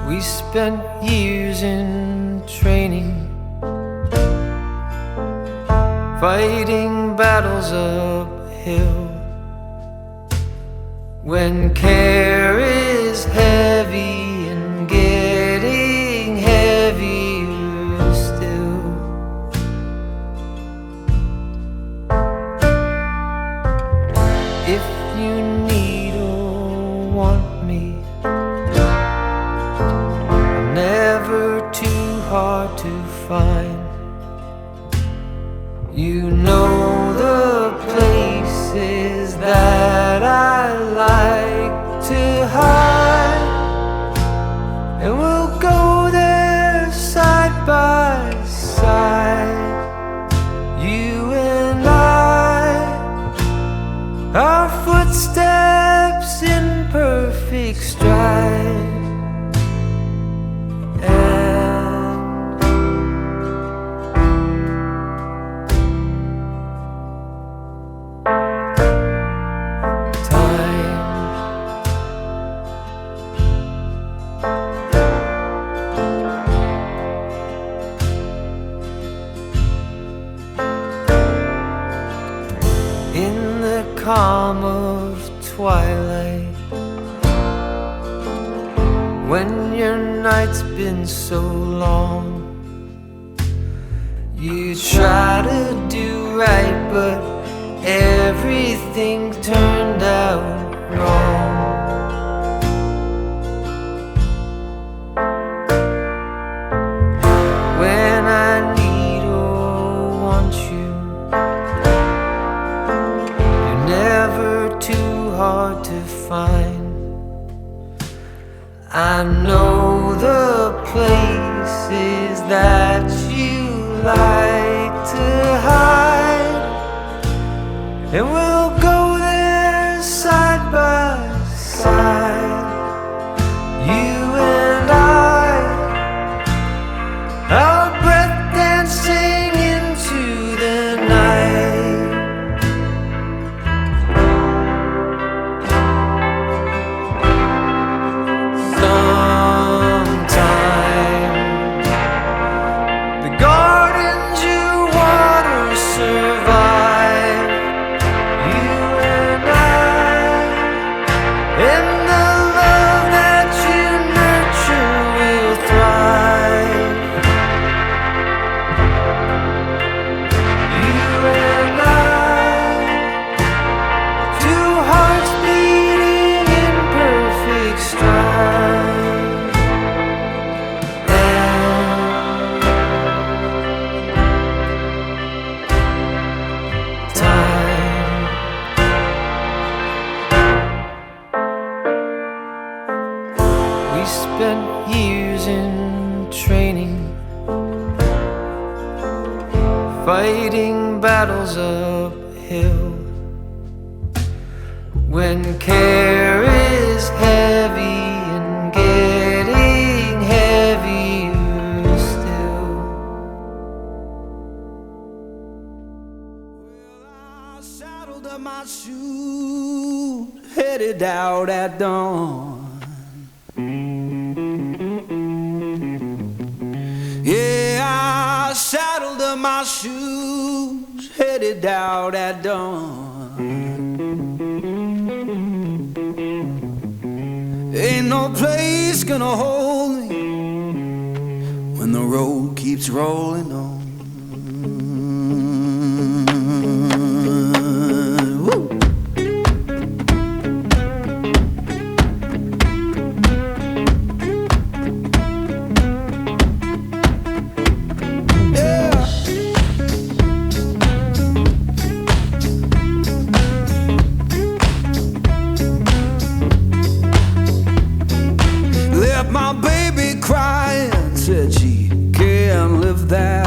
We spent years in training, fighting battles uphill. When care is heavy and getting heavier still, if you need or want me, I'm never too hard to find. You know the places that I like to hide, and we'll go there side by side. You and I, our footsteps in perfect stride. In the calm of twilight, when your night's been so long, you try to do right, but everything turned out wrong. When I need or want you, never too hard to find. I know the places that you like to hide, and we'll go there side by side. You and I, our breath dancing into the night. We spent years in training, fighting battles uphill. When care is heavy and getting heavier still. Well, I saddled up my shoes, headed out at dawn. Yeah, I saddled up my shoes, headed out at dawn. Ain't no place gonna hold me when the road keeps rolling on. Woo! My baby crying, said she can't live that